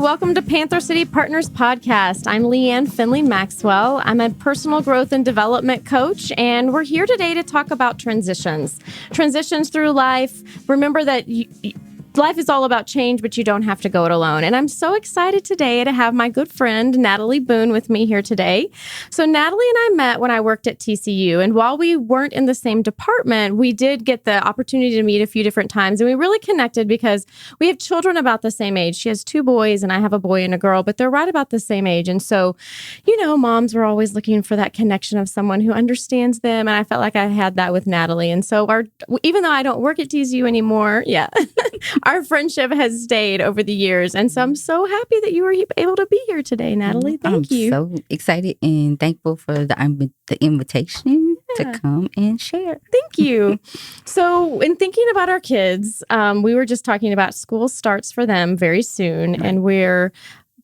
welcome to Panther City Partners Podcast. I'm Leann Findley Maxwell. I'm a personal growth and development coach, and we're here today to talk about transitions through life. Remember that life is all about change, but you don't have to go it alone. And I'm so excited today to have my good friend, Natalie Boone, with me here today. So Natalie and I met when I worked at TCU. And while we weren't in the same department, we did get the opportunity to meet a few different times. And we really connected because we have children about the same age. She has 2 boys and I have a boy and a girl, but they're right about the same age. And so, moms were always looking for that connection of someone who understands them. And I felt like I had that with Natalie. And so even though I don't work at TCU anymore, our friendship has stayed over the years. And so I'm so happy that you were able to be here today, Natalie. Thank you. I'm so excited and thankful for the invitation to come and share. Thank you. So in thinking about our kids, we were just talking about school starts for them very soon. Right. And we're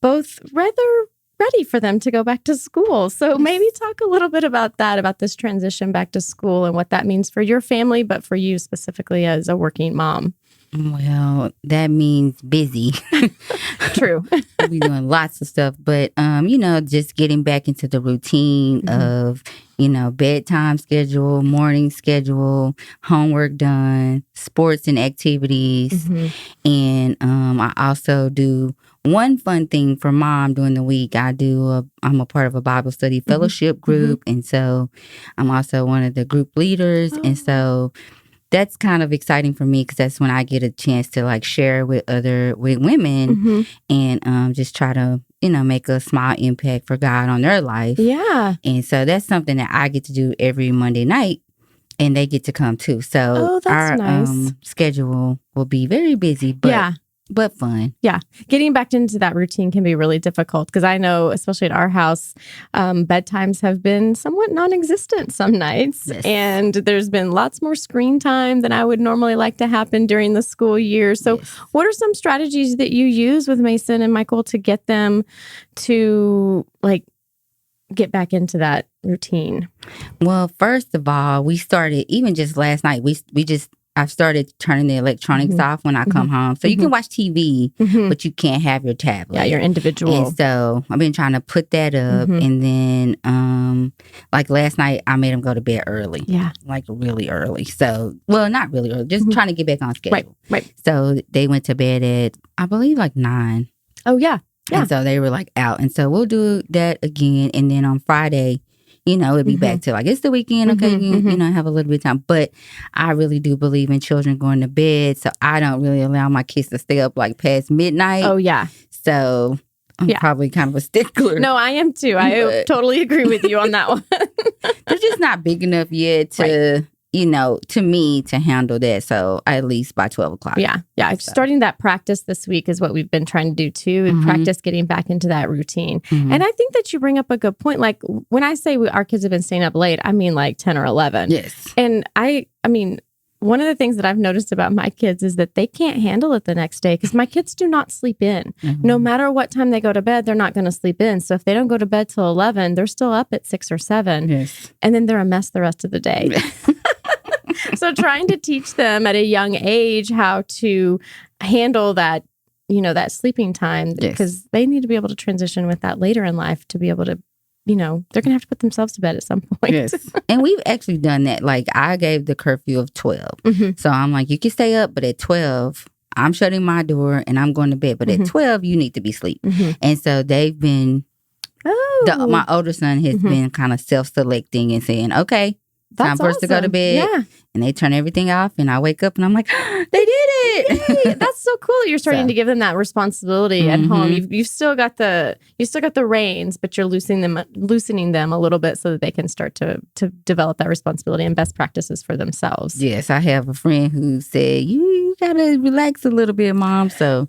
both rather ready for them to go back to school. So maybe talk a little bit about that, about this transition back to school and what that means for your family, but for you specifically as a working mom. Well, that means busy. True. We're doing lots of stuff, but, just getting back into the routine of, bedtime schedule, morning schedule, homework done, sports and activities. And I also do one fun thing for mom during the week. I'm a part of a Bible study fellowship group. And so I'm also one of the group leaders. And so that's kind of exciting for me because that's when I get a chance to share with women and just try to, make a small impact for God on their life. Yeah. And so that's something that I get to do every Monday night and they get to come too. So our nice. Schedule will be very busy, but fun. Yeah. Getting back into that routine can be really difficult because I know, especially at our house, bedtimes have been somewhat non-existent some nights. Yes. And there's been lots more screen time than I would normally like to happen during the school year. So what are some strategies that you use with Mason and Michael to get them to get back into that routine? Well, first of all, we started, even just last night, I've started turning the electronics off when I come home. So you can watch TV, but you can't have your tablet. Yeah, your individual. And so I've been trying to put that up. And then, last night, I made them go to bed early. Yeah. Really early. So, well, not really early, just trying to get back on schedule. Right. So they went to bed at, I believe, 9. Oh, yeah. Yeah. And so they were out. And so we'll do that again. And then on Friday, it'll be back to it's the weekend, okay, have a little bit of time. But I really do believe in children going to bed. So I don't really allow my kids to stay up past midnight. Oh, yeah. So I'm probably kind of a stickler. No, I am too. I totally agree with you on that one. They're just not big enough yet to, to me to handle that. So at least by 12 o'clock. Yeah. Yeah. So. Starting that practice this week is what we've been trying to do too. Practice getting back into that routine. And I think that you bring up a good point. When I say our kids have been staying up late, I mean 10 or 11. Yes. And I mean, one of the things that I've noticed about my kids is that they can't handle it the next day because my kids do not sleep in. No matter what time they go to bed, they're not going to sleep in. So if they don't go to bed till 11, they're still up at 6 or 7. Yes. And then they're a mess the rest of the day. So trying to teach them at a young age how to handle that, that sleeping time, because they need to be able to transition with that later in life to be able to, they're going to have to put themselves to bed at some point. Yes. And we've actually done that. I gave the curfew of 12. So I'm you can stay up, but at 12, I'm shutting my door and I'm going to bed. But at 12, you need to be asleep. And so they've been, my older son has been kind of self-selecting and saying, okay, time for us to go to bed. Yeah. And they turn everything off and I wake up and I'm they did it. Yay! That's so cool that you're starting to give them that responsibility at home. You've still got the reins, but you're loosening them a little bit so that they can start to develop that responsibility and best practices for themselves. Yes, I have a friend who said, you gotta relax a little bit, Mom. So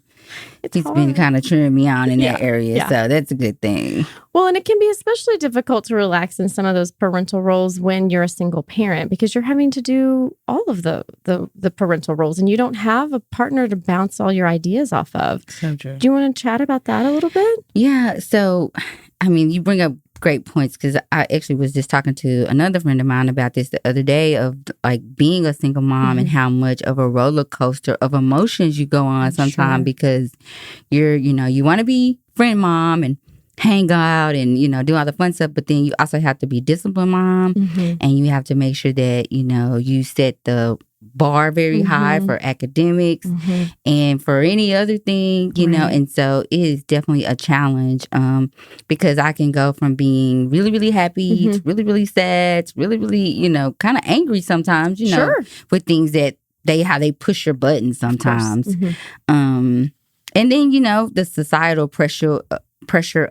he's been kind of cheering me on in that area. Yeah. So that's a good thing. Well, and it can be especially difficult to relax in some of those parental roles when you're a single parent because you're having to do all of the parental roles and you don't have a partner to bounce all your ideas off of. So true. Do you want to chat about that a little bit? Yeah. So, you bring up great points, because I actually was just talking to another friend of mine about this the other day, of like being a single mom and how much of a roller coaster of emotions you go on sometimes, because you want to be friend mom and hang out and, do all the fun stuff, but then you also have to be disciplined mom, and you have to make sure that, you set the bar very high for academics and for any other thing, and so it is definitely a challenge, because I can go from being really, really happy to really, really sad, to really, really, kind of angry sometimes, with things that how they push your buttons sometimes. And then, the societal pressure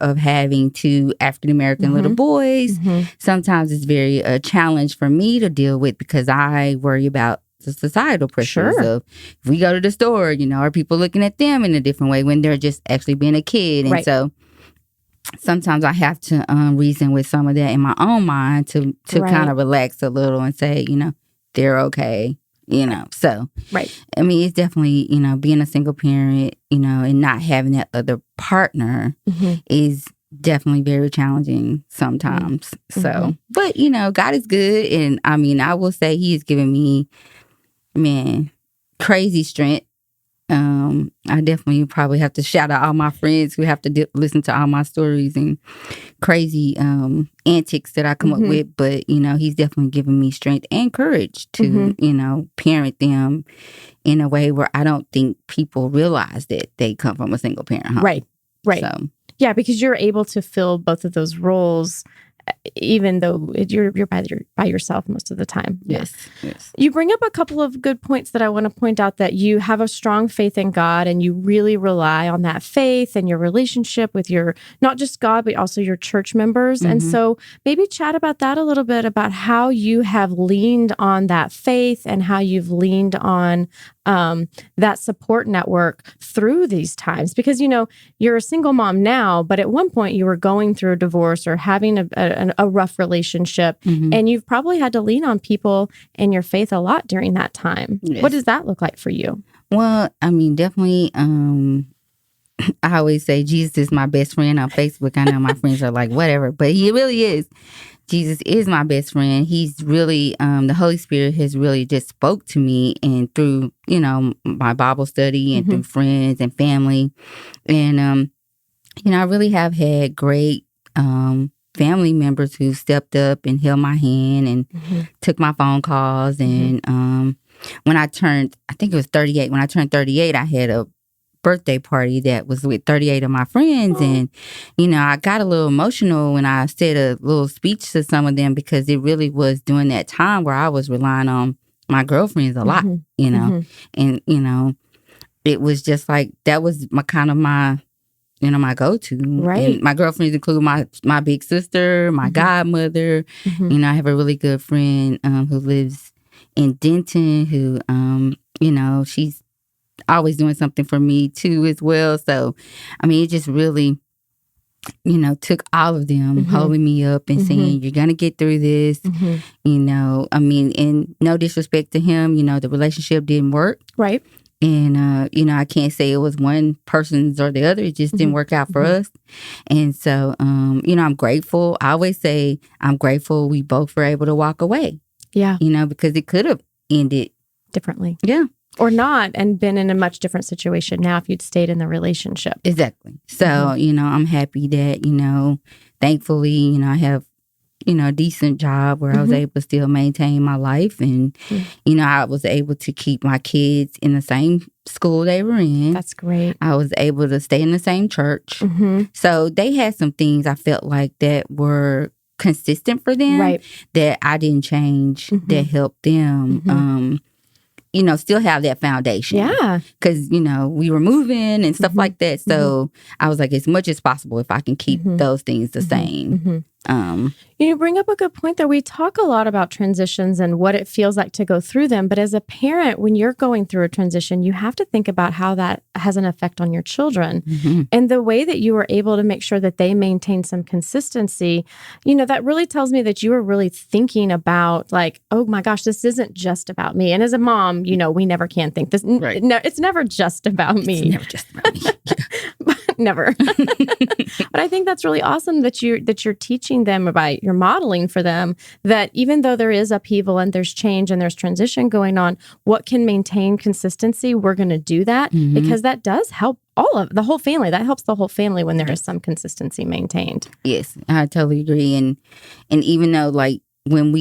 of having two African American little boys sometimes is very a challenge for me to deal with, because I worry about the societal pressures of, if we go to the store, are people looking at them in a different way when they're just actually being a kid? And so sometimes I have to reason with some of that in my own mind to kind of relax a little and say, they're okay. So I mean, it's definitely, being a single parent, and not having that other partner is definitely very challenging sometimes. So, but God is good, and I mean, I will say He has given me, crazy strength. I definitely probably have to shout out all my friends who have to listen to all my stories and crazy antics that I come up with, but He's definitely given me strength and courage to parent them in a way where I don't think people realize that they come from a single parent home. Right. So, yeah, because you're able to fill both of those roles, even though you're by yourself most of the time. Yes. You bring up a couple of good points that I want to point out, that you have a strong faith in God, and you really rely on that faith and your relationship with not just God, but also your church members. And so maybe chat about that a little bit, about how you have leaned on that faith and how you've leaned on that support network through these times, because you're a single mom now, but at one point you were going through a divorce or having a rough relationship, and you've probably had to lean on people and your faith a lot during that time. Yes. What does that look like for you? Well, I mean, definitely. I always say Jesus is my best friend on Facebook. I know my friends are like, whatever, but He really is. Jesus is my best friend. He's really, the Holy Spirit has really just spoke to me, and through, my Bible study and through friends and family. And, I really have had great family members who stepped up and held my hand and took my phone calls. And when I turned, I think it was 38, when I turned 38, I had a birthday party that was with 38 of my friends, and I got a little emotional when I said a little speech to some of them, because it really was during that time where I was relying on my girlfriends a lot, and it was just like that was my my go-to. Right. And my girlfriends include my big sister, my godmother. I have a really good friend who lives in Denton, who she's always doing something for me too as well. So I mean, it just really took all of them holding me up and saying, you're gonna get through this. I mean, and no disrespect to him, the relationship didn't work, right? And I can't say it was one person's or the other. It just didn't work out for us. And so I'm grateful. I always say I'm grateful we both were able to walk away. Yeah. Because it could have ended differently. Yeah. Or not, and been in a much different situation now if you'd stayed in the relationship. Exactly. So, I'm happy that, thankfully, I have, a decent job where I was able to still maintain my life. And, I was able to keep my kids in the same school they were in. That's great. I was able to stay in the same church. So they had some things I felt like that were consistent for them, that I didn't change, that helped them. Still have that foundation. Yeah. Because, we were moving and stuff like that. So I was like, as much as possible, if I can keep those things the same. You bring up a good point there. We talk a lot about transitions and what it feels like to go through them. But as a parent, when you're going through a transition, you have to think about how that has an effect on your children. And the way that you were able to make sure that they maintain some consistency, that really tells me that you were really thinking about like, oh my gosh, this isn't just about me. And as a mom, we never can think this. No, it's never just about me. It's never just about me. Never. But I think that's really awesome that you're teaching them about, you're modeling for them that even though there is upheaval and there's change and there's transition going on, what can maintain consistency, we're going to do that because that does help all of the whole family. That helps the whole family when there is some consistency maintained. Yes, I totally agree. And even though like when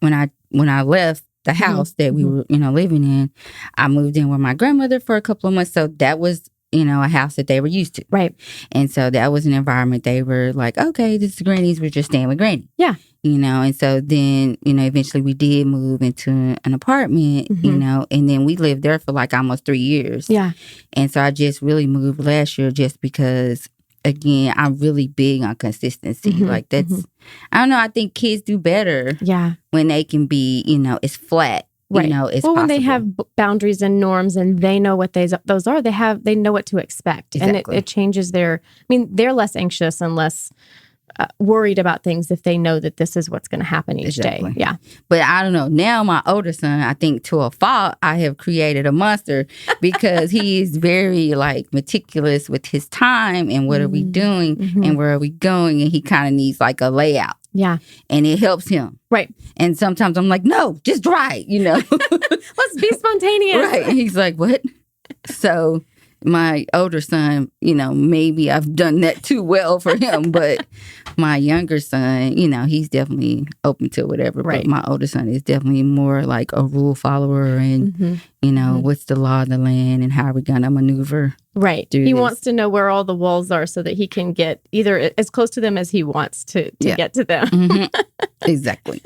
I left the house that we were, living in, I moved in with my grandmother for a couple of months. So that was, a house that they were used to. Right. And so that was an environment they were like, okay, this is Granny's. We're just staying with Granny. Yeah. And so then, eventually we did move into an apartment, and then we lived there for like almost 3 years. Yeah. And so I just really moved last year just because, again, I'm really big on consistency. Like that's, I don't know, I think kids do better when they can be, it's flat. Right. It's well, when possible. they have boundaries and norms and they know what those are, they know what to expect. Exactly. And it changes they're less anxious and less worried about things if they know that this is what's going to happen each day. Yeah. But I don't know. Now my older son, I think to a fault, I have created a monster because he is very like meticulous with his time and what are we doing and where are we going, and he kind of needs like a layout. Yeah. And it helps him. Right. And sometimes I'm like, no, just drive, Let's be spontaneous. Right. And he's like, what? So my older son, maybe I've done that too well for him. But my younger son, he's definitely open to whatever. Right. But my older son is definitely more like a rule follower and, what's the law of the land and how are we going to maneuver. Right. He wants to know where all the walls are so that he can get either as close to them as he wants to get to them. Exactly.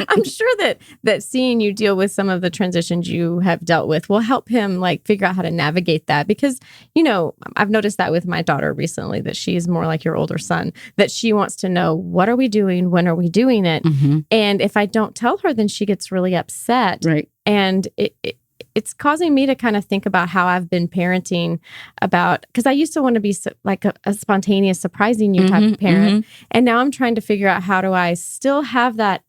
I'm sure that seeing you deal with some of the transitions you have dealt with will help him like figure out how to navigate that because, I've noticed that with my daughter recently, that she's more like your older son, that she wants to know, what are we doing? When are we doing it? And if I don't tell her, then she gets really upset. Right. And it's causing me to kind of think about how I've been parenting because I used to want to be like a spontaneous, surprising you type of parent. And now I'm trying to figure out how do I still have that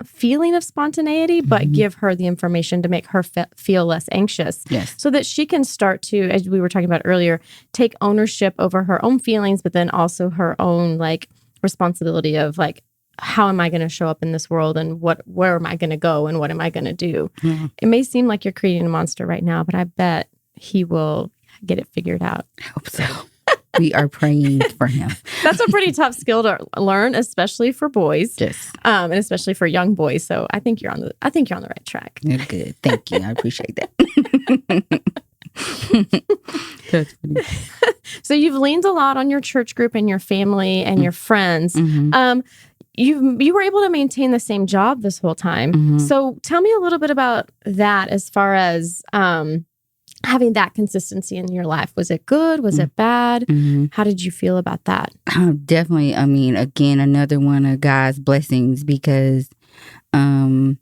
feeling of spontaneity, but give her the information to make her feel less anxious. Yes. So that she can start to, as we were talking about earlier, take ownership over her own feelings, but then also her own like responsibility of like, how am I going to show up in this world and where am I going to go and what am I going to do? Yeah. It may seem like you're creating a monster right now, but I bet he will get it figured out. I hope so. We are praying for him. That's a pretty tough skill to learn, especially for boys. Yes. And especially for young boys. So I think you're on the right track. You're good. Thank you. I appreciate that. That's funny. So you've leaned a lot on your church group and your family and your friends. You were able to maintain the same job this whole time. So tell me a little bit about that as far as having that consistency in your life. Was it good? Was it bad? How did you feel about that? Definitely. I mean, again, another one of God's blessings because my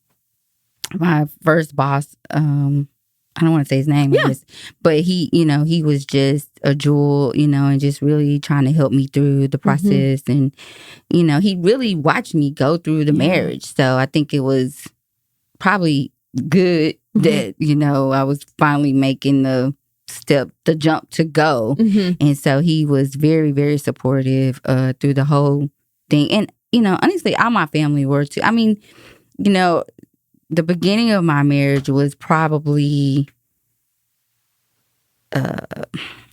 first boss, I don't want to say his name, but he, he was just a jewel, and just really trying to help me through the process. And, he really watched me go through the marriage. So I think it was probably good that, I was finally making the jump to go. And so he was very, very supportive through the whole thing. And, honestly, all my family were too. I mean, the beginning of my marriage was probably, I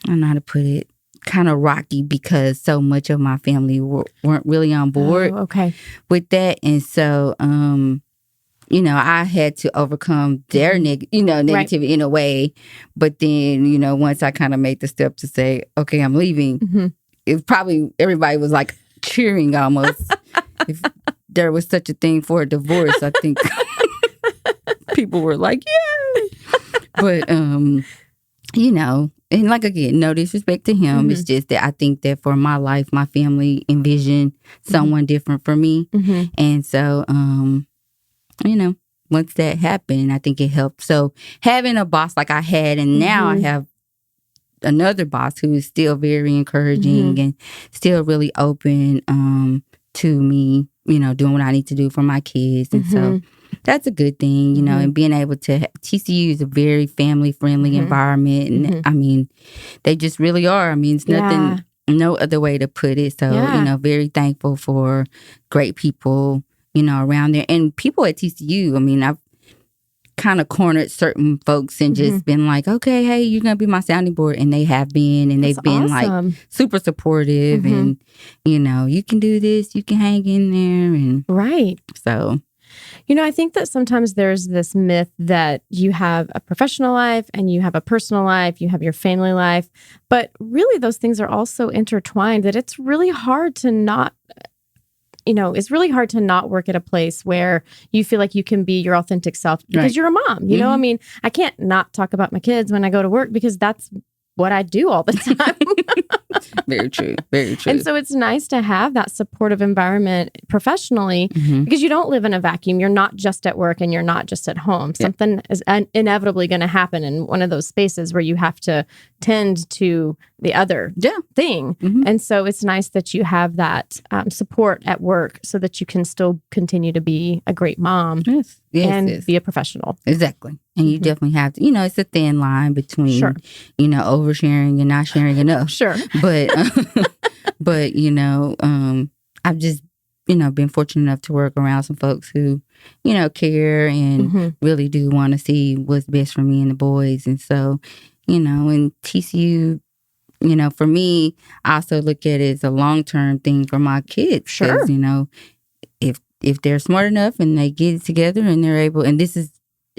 don't know how to put it, kind of rocky because so much of my family weren't really on board with that. And so, I had to overcome their negativity in a way. But then, once I kind of made the step to say, okay, I'm leaving, it probably, everybody was like cheering almost. If there was such a thing for a divorce, I think people were like, yay! But, and like again, no disrespect to him. It's just that I think that for my life, my family envisioned someone different for me. And so, once that happened, I think it helped. So having a boss like I had, and now I have another boss who is still very encouraging and still really open to me, doing what I need to do for my kids. And so that's a good thing, you know, and being able to, TCU is a very family-friendly environment. And I mean, they just really are. I mean, it's nothing, no other way to put it. So, you know, very thankful for great people, you know, around there. And people at TCU, I mean, I've kind of cornered certain folks and just been like, okay, hey, you're going to be my sounding board. And they have been, and they've been like super supportive and, you know, you can do this, you can hang in there. And so, you know, I think that sometimes there's this myth that you have a professional life and you have a personal life, you have your family life, but really those things are also intertwined, that it's really hard to not, you know, it's really hard to not work at a place where you feel like you can be your authentic self because you're a mom. You know, I mean, I can't not talk about my kids when I go to work because that's what I do all the time. Very true. Very true. And so it's nice to have that supportive environment professionally because you don't live in a vacuum. You're not just at work and you're not just at home. Something is inevitably going to happen in one of those spaces where you have to tend to the other thing. And so it's nice that you have that support at work so that you can still continue to be a great mom and be a professional. Exactly. And you definitely have to, you know, it's a thin line between, you know, oversharing and not sharing enough. But, you know, I've just, you know, been fortunate enough to work around some folks who, you know, care and really do want to see what's best for me and the boys. And so, you know, and TCU, you know, for me, I also look at it as a long-term thing for my kids. You know, if they're smart enough and they get it together and they're able, and this is,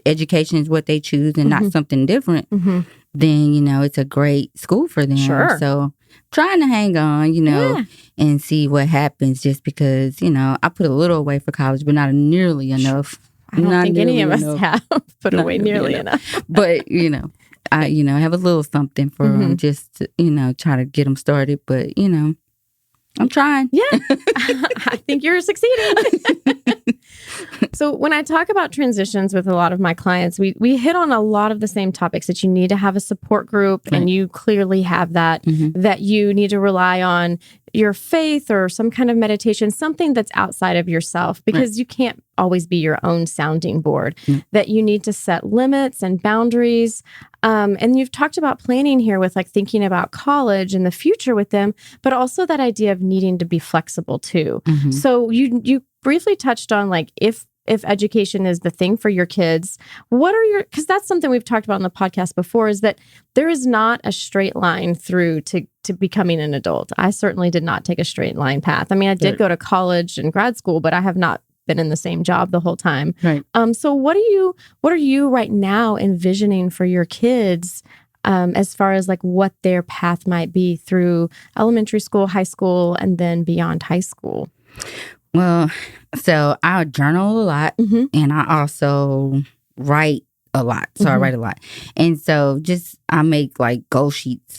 education is what they choose and not something different, then, you know, it's a great school for them. So trying to hang on, you know, and see what happens just because, you know, I put a little away for college, but not nearly enough. I don't think any of us have put away nearly enough. But, you know, I have a little something for them just to, you know, try to get them started. But, you know, I'm trying. I think you're succeeding. So when I talk about transitions with a lot of my clients, we hit on a lot of the same topics, that you need to have a support group and you clearly have that, that you need to rely on your faith or some kind of meditation, something that's outside of yourself, because you can't always be your own sounding board, that you need to set limits and boundaries. And you've talked about planning here with like thinking about college and the future with them, but also that idea of needing to be flexible too. So you briefly touched on like if education is the thing for your kids, what are your, because that's something we've talked about on the podcast before, is that there is not a straight line through to becoming an adult. I certainly did not take a straight line path. I mean, I did go to college and grad school, but I have not been in the same job the whole time. So what are you right now envisioning for your kids as far as like what their path might be through elementary school, high school, and then beyond high school? Well, so I journal a lot and I also write a lot. So I write a lot. And so just I make like goal sheets.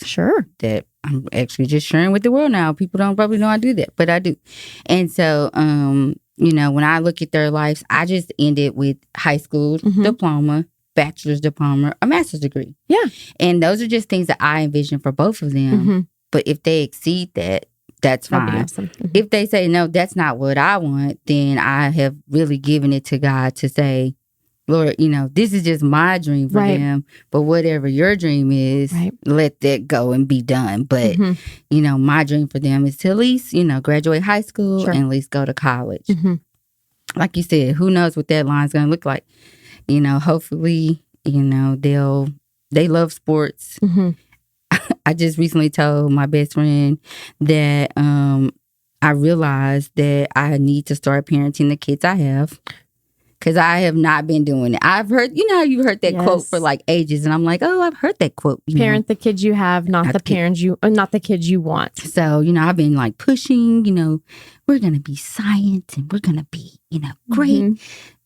That I'm actually just sharing with the world now. People don't probably know I do that, but I do. And so, you know, when I look at their lives, I just ended with high school diploma, bachelor's diploma, a master's degree. And those are just things that I envision for both of them. But if they exceed that, that's fine. Awesome. If they say, no, that's not what I want, then I have really given it to God to say, Lord, you know, this is just my dream for them. But whatever your dream is, let that go and be done. But, you know, my dream for them is to at least, you know, graduate high school and at least go to college. Like you said, who knows what that line's going to look like. You know, hopefully, you know, they love sports. I just recently told my best friend that I realized that I need to start parenting the kids I have, because I have not been doing it. I've heard, you know, you've heard that quote for like ages, and I'm like, oh, I've heard that quote. Parent the kids you have, not the kids you want. So, you know, I've been like pushing, you know, we're going to be science and we're going to be, you know, great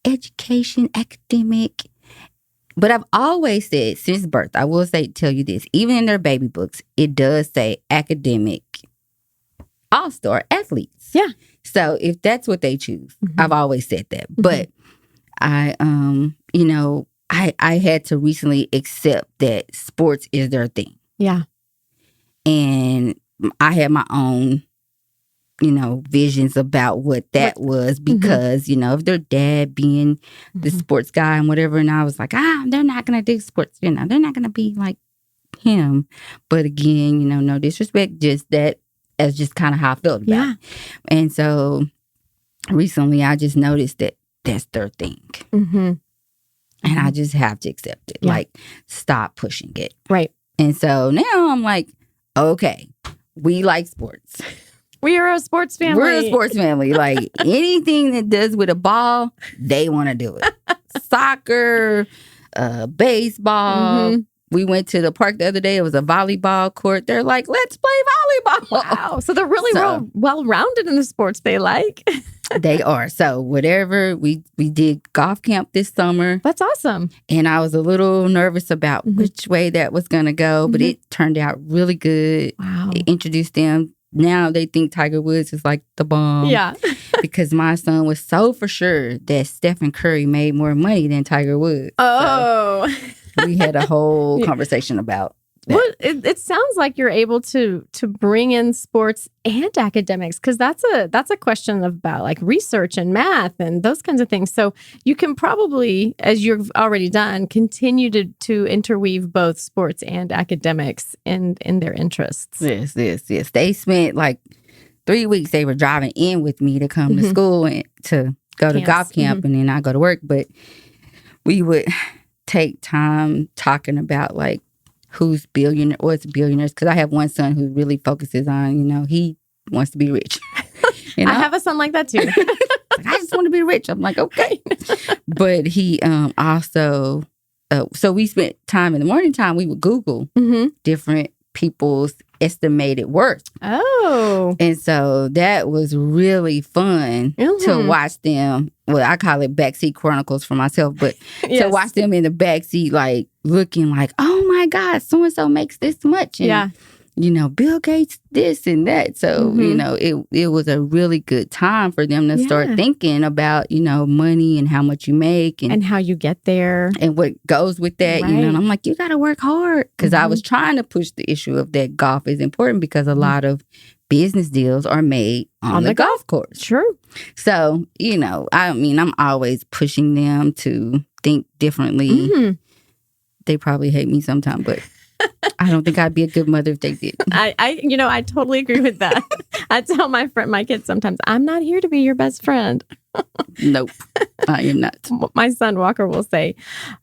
education, academic. But I've always said since birth, I will tell you this, even in their baby books, it does say academic all-star athletes. So if that's what they choose, I've always said that. But I, you know, I had to recently accept that sports is their thing. And I had my own visions about what that was because, of their dad being the sports guy and whatever. And I was like, they're not going to do sports. They're not going to be like him. But again, no disrespect, just that's just kind of how I felt about it. And so recently I just noticed that that's their thing. And I just have to accept it. Like, stop pushing it. Right. And so now I'm like, okay, we like sports. We are a sports family. We're a sports family. Like, anything that does with a ball, they want to do it. Soccer, baseball. We went to the park the other day. It was a volleyball court. They're like, let's play volleyball. Wow. So they're really well-rounded in the sports they like. They are. So whatever, we did golf camp this summer. That's awesome. And I was a little nervous about which way that was going to go, but it turned out really good. Wow. It introduced them. Now they think Tiger Woods is like the bomb. Yeah. Because my son was so for sure that Stephen Curry made more money than Tiger Woods. Oh. So we had a whole conversation about that. Well, it sounds like you're able to bring in sports and academics, because that's a question about like research and math and those kinds of things. So you can probably, as you've already done, continue to interweave both sports and academics in their interests. Yes. They spent like 3 weeks. They were driving in with me to come to school and to go to golf camp, and then I go to work. But we would take time talking about like who's billionaires, because I have one son who really focuses on, he wants to be rich. I have a son like that too. Like, I just want to be rich. I'm like, okay. But he also, so we spent time in the morning time, we would Google different people's estimated worth. Oh. And so that was really fun to watch them. Well, I call it backseat chronicles for myself, but to watch them in the backseat, like looking like, oh my God, so-and-so makes this much. And, Bill Gates this and that. So, it was a really good time for them to start thinking about, money and how much you make. And how you get there. And what goes with that, Right. And I'm like, you got to work hard. Because I was trying to push the issue of that golf is important, because a lot of business deals are made on the golf course. Sure. So, I'm always pushing them to think differently. They probably hate me sometimes, but I don't think I'd be a good mother if they did. I totally agree with that. I tell my kids sometimes, I'm not here to be your best friend. Nope, I am not. My son Walker will say,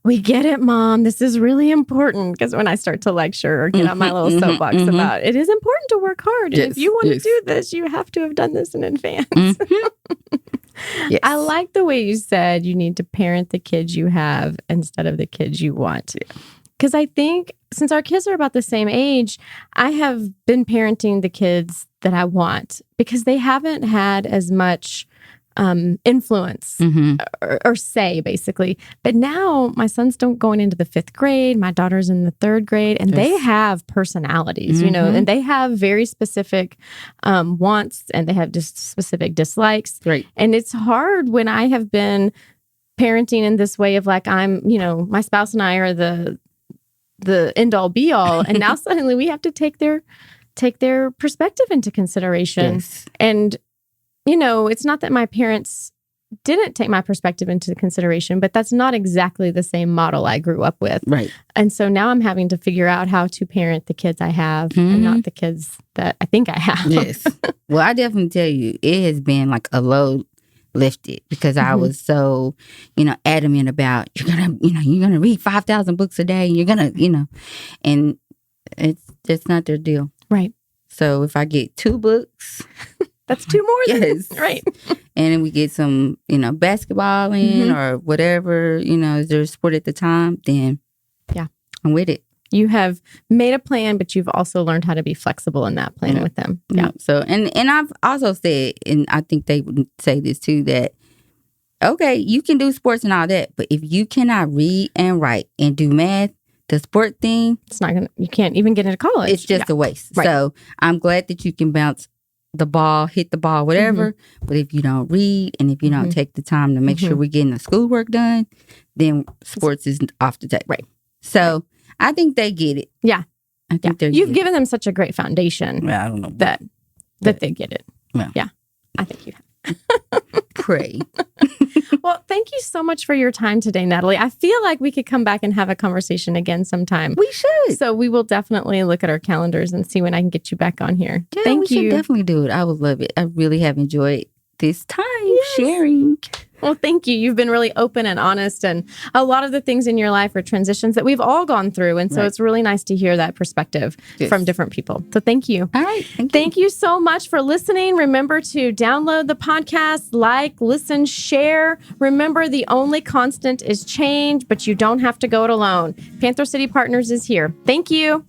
we get it, Mom. This is really important. Because when I start to lecture or get on my little soapbox about it is important to work hard. And if you want to do this, you have to have done this in advance. Yes. I like the way you said you need to parent the kids you have instead of the kids you want. Because I think since our kids are about the same age, I have been parenting the kids that I want, because they haven't had as much influence or say, basically. But now my son's going into the 5th grade, my daughter's in the 3rd grade, and they have personalities, and they have very specific wants, and they have just specific dislikes. Right. And it's hard when I have been parenting in this way of like, I'm, my spouse and I are the end all be all. And now suddenly we have to take their perspective into consideration. Yes. And, it's not that my parents didn't take my perspective into consideration, but that's not exactly the same model I grew up with. Right. And so now I'm having to figure out how to parent the kids I have and not the kids that I think I have. Yes. Well, I definitely tell you, it has been like a load lifted, because I was so, adamant about, you're gonna read 5,000 books a day, and you're gonna, and it's not their deal. Right. So if I get 2 books, that's 2 more. Yes. Right. And then we get some, basketball in or whatever, is their sport at the time, then I'm with it. You have made a plan, but you've also learned how to be flexible in that plan with them. Yeah. So, and I've also said, and I think they would say this too, that, okay, you can do sports and all that, but if you cannot read and write and do math, the sport thing, you can't even get into college. It's just a waste. Right. So I'm glad that you can bounce the ball, hit the ball, whatever. But if you don't read and if you don't take the time to make sure we're getting the schoolwork done, then sports is off the table. Right. So I think they get it. Yeah. I think You've given them such a great foundation. Well, I don't know that they get it. Well, Yeah, I think you have. pray. Well, thank you so much for your time today, Natalie. I feel like we could come back and have a conversation again sometime. We should. So we will definitely look at our calendars and see when I can get you back on here. Yeah, Thank we you. should definitely do it. I would love it. I really have enjoyed this time sharing. Well, thank you. You've been really open and honest. And a lot of the things in your life are transitions that we've all gone through. And so Right. it's really nice to hear that perspective from different people. So thank you. All right. Thank you so much for listening. Remember to download the podcast, like, listen, share. Remember, the only constant is change, but you don't have to go it alone. Panther City Partners is here. Thank you.